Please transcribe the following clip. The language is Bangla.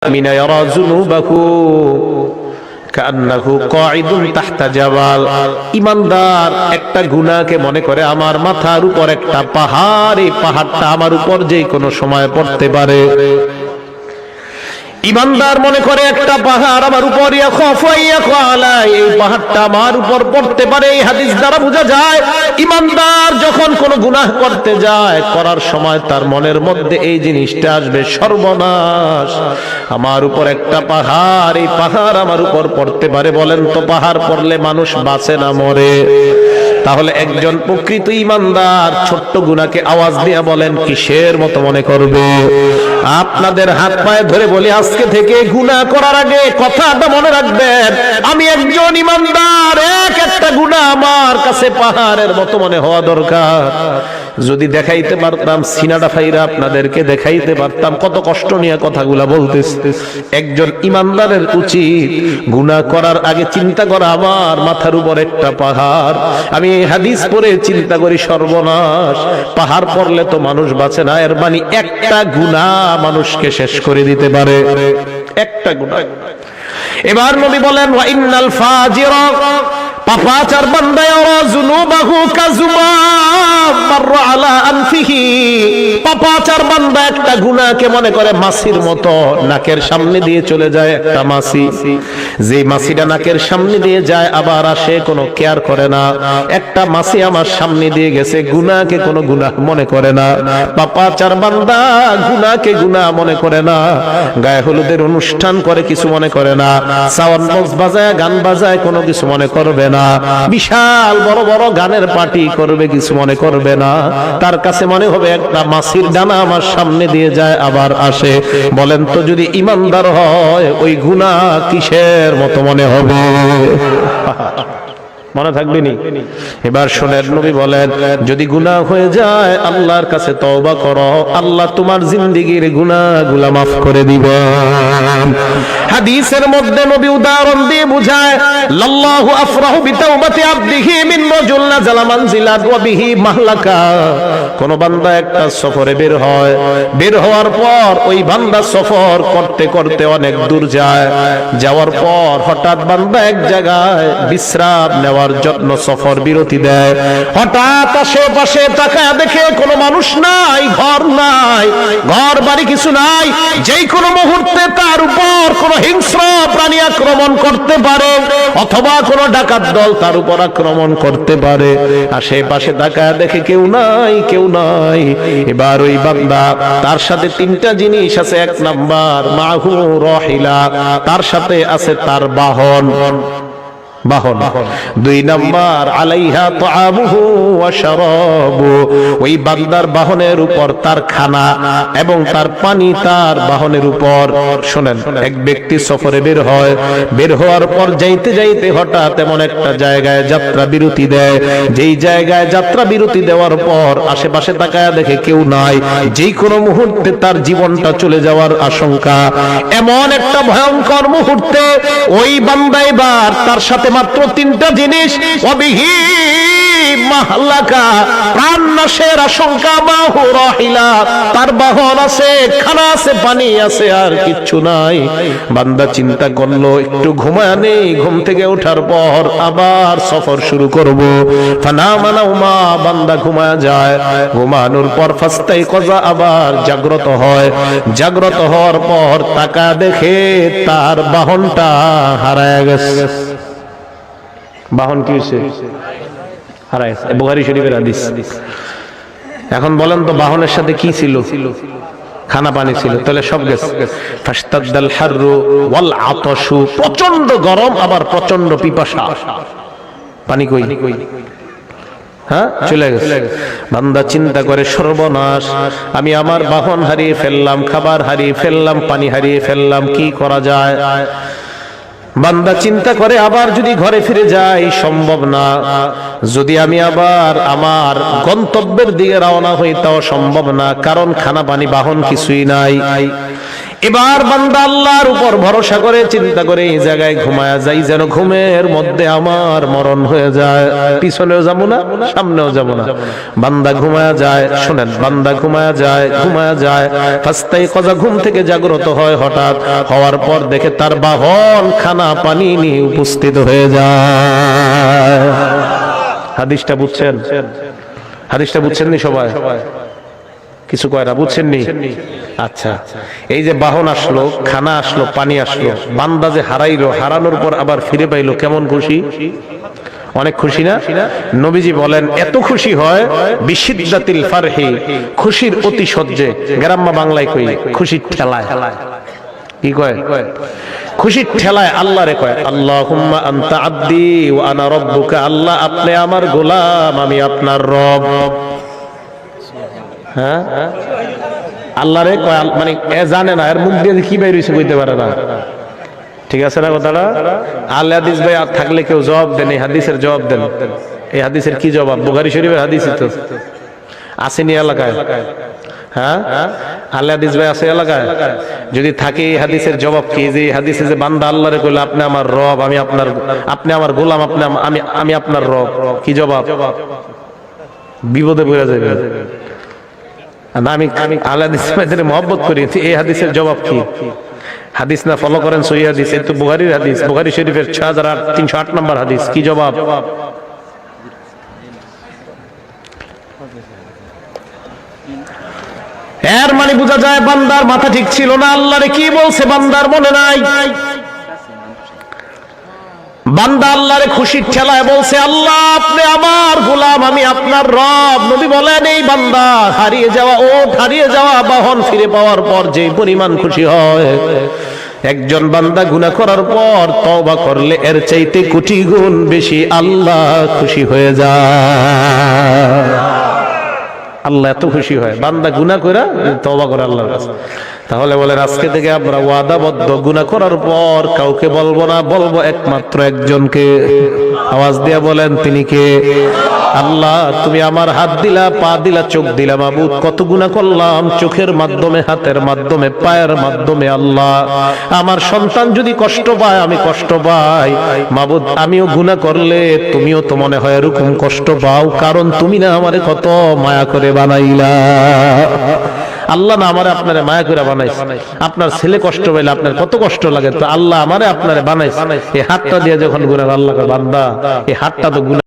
মিনা ইয়ারা যুনুবাহু কান্নাহু কাঈদুন তাহতা জাবাল। ঈমানদার একটা গুনাহকে মনে করে আমার মাথার উপর একটা পাহাড়, এই পাহাড়টা আমার উপর যে কোনো সময় পড়তে পারে। ঈমানদার মনে করে একটা পাহাড় আমার উপর, এই পাহাড়টা আমার উপর পড়তে পারে। এই হাদিস দ্বারা বোঝা যায় ঈমানদার যখন কোনো গুনাহ করতে যায়, করার সময় তার মনের মধ্যে এই জিনিসটা আসবে, সর্বনাশ, আমার উপর একটা পাহাড়, এই পাহাড় আমার উপর পড়তে পারে। বলেন তো পাহাড় পড়লে মানুষ বাঁচে না মরে? তাহলে একজন প্রকৃত ঈমানদার ছোট্ট গুনাহকে আওয়াজ দিয়ে বলেন কিসের মতো মনে করবে? আপনাদের হাত পায়ে ধরে বলি, আজকে থেকে গুনাহ করার আগে কথাটা মনে রাখবেন, আমি একজন ঈমানদার, একটা গুনাহ আমার কাছে পাহাড়ের মতো মনে হওয়া দরকার। যদি দেখাইতে পারতাম, সিনাটা ফাইরা আপনাদেরকে দেখাইতে পারতাম কত কষ্ট নিয়ে কথাগুলা বলতেছি। একজন ঈমানদারের উচিত গুনাহ করার আগে চিন্তা করা আমার মাথার উপর একটা পাহাড়। আমি এই হাদিস পড়ে চিন্তা করি সর্বনাশ, পাহাড় পড়লে তো মানুষ বাঁচে না, এর মানে একটা গুনাহ মানুষকে শেষ করে দিতে পারে, একটা গুনাহ। এবার নবী বলেন ওয়া ইন্নাল ফাজিরা, পাপাচার বান্দা ইয়ারা যুনুবাহু কাযুমাম মাররা আলা আনফিহি, পাপাচার বান্দা একটা গুনাহকে মনে করে মাছির মতো, নাকের সামনে দিয়ে চলে যায় একটা মাছি, যে মাছিটা নাকের সামনে দিয়ে যায় আবার আসে, কোনো কেয়ার করে না। একটা মাছি আমার সামনে দিয়ে গেছে, গুনাহকে কোনো গুনাহ মনে করে না। পাপাচার বান্দা গুনাহকে গুনাহ মনে করে না, গায়ে হলুদের অনুষ্ঠান করে কিছু মনে করে না, সাউন্ড বক্স বাজায় গান বাজায় কোনো কিছু মনে করবে না, বিশাল বড় বড় গানের পার্টি করবে কিছু মনে করবে না। তার কাছে মনে হবে একটা মাছির ডানা আমার সামনে দিয়ে যায় আবার আসে। বলেন তো যদি ঈমানদার হয় ওই গুনাহ কিসের মতো মনে হবে? মনে থাকবে নি? এবার শোনেন, নবী বলেন যদি গুনাহ হয়ে যায় আল্লাহর কাছে তওবা করো, আল্লাহ তোমার জিন্দেগীর গুনাহগুলো মাফ করে দিবেন। হাদিসের মধ্যে নবী উদাহরণ দিয়ে বুঝায়, লাল্লাহু আফরাহু বিতাওবাতি আবদিহি মিন রাজুল নাযালা মানজিলাত ওয়া বিহি মাহলাকা। কোন বান্দা একটা সফরে বের হয়, বের হওয়ার পর ওই বান্দা সফর করতে করতে অনেক দূর যায়, যাওয়ার পর হঠাৎ বান্দা এক জায়গায় বিশ্রাম নেওয়ার জন্য সফর বিরতি দেয়। হঠাৎ আশেপাশে তাকায় দেখে কোনো মানুষ নাই, ঘর নাই, ঘর বাড়ি কিছু নাই। যেই কোনো মুহূর্তে তার উপর কোনো হিংস্র প্রাণী আক্রমণ করতে পারে, অথবা কোনো ডাকাত দল তার উপর আক্রমণ করতে পারে। আশেপাশে তাকায় দেখে কেউ নাই, কেউ নাই। এবার ওই বান্দা, তার সাথে তিনটা জিনিস আছে। এক নাম্বার মাহু রাহিলা, তার সাথে আছে তার বাহন, দুই নাম্বার আলাইহা তাআমুহু ওয়া শারাবু, ওই বান্দার বাহনের উপর তার খানা এবং তার পানি তার বাহনের উপর। শুনেন, এক ব্যক্তি সফরে বের হয়, বের হওয়ার পর যাইতে যাইতে হঠাৎ এমন একটা জায়গায় যাত্রা বিরতি দেয়, যেই জায়গায় যাত্রা বিরতি দেওয়ার পর আশেপাশে তাকায় দেখে কেউ নাই, যেই কোনো মুহূর্তে তার জীবনটা চলে যাওয়ার আশঙ্কা। এমন একটা ভয়ঙ্কর মুহূর্তে ওই বান্দা এবার তার সাথে মাত্র তিনটা জিনিস, অবিহি মাহলাকা, প্রাণ নাশের আশঙ্কা, মাহু রাহিলা, তার বাহন আছে, খানা আছে, পানি আছে, আর কিচ্ছু নাই। বান্দা চিন্তা করলো একটু ঘুমায় নেই, ঘুম থেকে ওঠার পর আবার সফর শুরু করব। ফানামা নাওমা, বান্দা ঘুমায় যায়, ঘুমানোর পর ফাস্তাইকাযা, আবার জাগ্রত হয়। জাগ্রত হওয়ার পর তাকা দেখে তার বাহনটা হারায় গেছে। বাহন কি হয়েছে? হারায় গেছে। বুখারী শরীফের হাদিস। এখন বলেন তো বাহনের সাথে কি ছিল? খানা পানি ছিল, তাহলে সব গেছে। ফাশতাদ্দাল হাররু ওয়াল আতাশু, প্রচন্ড গরম আবার প্রচন্ড পিপাসা, পানি কই? হ্যাঁ, চলে গেছে। বান্দা চিন্তা করে সর্বনাশ, আমি আমার বাহন হারিয়ে ফেললাম, খাবার হারিয়ে ফেললাম, পানি হারিয়ে ফেললাম, কি করা যায়? বান্দা চিন্তা করে আবার যদি ঘরে ফিরে যাই সম্ভব না, যদি আমি আবার আমার গন্তব্যের দিকে রওনা হই তাও সম্ভব না, কারণ খানা পানি বাহন কিছুই নাই। এবার বান্দা আল্লাহর উপর ভরসা করে চিন্তা করে এই জায়গায় ঘুমায়া যাই, যেন ঘুমের মধ্যে আমার মরণ হয়ে যায়, পিছনেও যাবো না সামনেও যাবো না। বান্দা ঘুমায়া যায়, শোনেন, বান্দা ঘুমায়া যায় ফাস্তাই কজা, ঘুম থেকে জাগ্রত হয়। হঠাৎ হওয়ার পর দেখে তার বাহন খানা পানি নিয়ে উপস্থিত হয়ে যায়। হাদিসটা বুঝছেন? হাদিসটা বুঝছেননি সবাই? কিছু কয়রা বুঝছেননি? আচ্ছা, এই যে বাহন আসলো, খানা আসলো, পানি আসলো, বান্দা যে হারাইলো, হারানোর পর আবার ফিরে পাইলো, কেমন খুশি? অনেক খুশি না? নবীজি বলেন এত খুশি হয় বিশিদ্দাতিল ফারহি, খুশির অতি সহ্যে, গ্রাম্য বাংলায় কই খুশির ঠেলায়। কি কয়? খুশির ঠেলায় আল্লাহরে কয় আল্লাহুম্মা আনতা আব্দি ওয়া আনা রাব্বুকা, আল্লাহ আপনি আমার গোলাম, আমি আপনার রব। হ্যাঁ, আল্লাহরে কয়, মানে এ জানে না, এর মুখ দিয়ে কি বের হইছে কইতে পারে না। ঠিক আছে না কথাটা? আল হাদিস ভাই থাকলে কেউ জবাব দেন, এই হাদিসের জবাব দেন। এই হাদিসের কি জবাব? বুখারী শরীফের হাদিসই তো আসেনি এলাকায়। হ্যাঁ, আল হাদিস ভাই আছে এলাকায়? যদি থাকে এই হাদিসের জবাব কি? যে হাদিসে যে বান্দা আল্লাহরে কইলো আপনি আমার রব, আমি আপনার, আপনি আমার গোলাম, আপনি আমি আপনার রব, কি জবাব? বিপদে পড়ে যাবে। আমি আল হাদিস ভাইদের মহব্বত করি, এই হাদিসের জবাব কি? হাদিস না ফলো করেন সহিহ হাদিস, এই তো বুখারীর হাদিস, বুখারী শরীফের 6308 নম্বর হাদিস। কি জবাব? এর মানে বোঝা যায় বান্দার মাথা ঠিক ছিল না, আল্লাহরে কি বলছে বান্দার মনে নাই। বান্দা আল্লাহরে খুশির ঠেলায় বলছে আল্লাহ আপনি আমার গোলাম, আমি আপনার রব। নবী বলেন এই বান্দা হারিয়ে যাওয়া বাহন ফিরে পাওয়ার পর যে পরিমাণ খুশি হয়, একজন বান্দা গুনাহ করার পর তওবা করলে এর চাইতে কোটি গুণ বেশি আল্লাহ খুশি হয়ে যায়। আল্লাহ এত খুশি হয় বান্দা গুনাহ করে তওবা করে আল্লাহর কাছে। তাহলে বলেন আজকে থেকে আমরা ওয়াদাবদ্ধ, গুনাহ করার পর কাউকে বলবো না, বলবো একমাত্র একজনকে। আওয়াজ দিয়ে বলেন তিনি কে? আল্লাহ তুমি আমার হাত দিলা, পা দিলা, চোখ দিলা, মাবুদ কত গুনাহ করলাম, চোখের মাধ্যমে, হাতের মাধ্যমে, পায়ের মাধ্যমে। আল্লাহ আমার সন্তান যদি কষ্ট পায়, আমি কষ্ট পাই, মাবুদ আমিও গুনাহ করলে তুমিও তো মনে হয় এরকম কষ্ট পাও, কারণ তুমি না আমারে কত মায়া করে বানাইলা। আল্লাহ না আমারে আপনারে মায়া করে বানাইছে। আপনার ছেলে কষ্ট পাইলে আপনার কত কষ্ট লাগে, তো আল্লাহ আমারে আপনারে বানাইছে। এই হাতটা দিয়ে যখন গুনাহ, আল্লাহ বান্দা এই হাতটা তো গুনাহ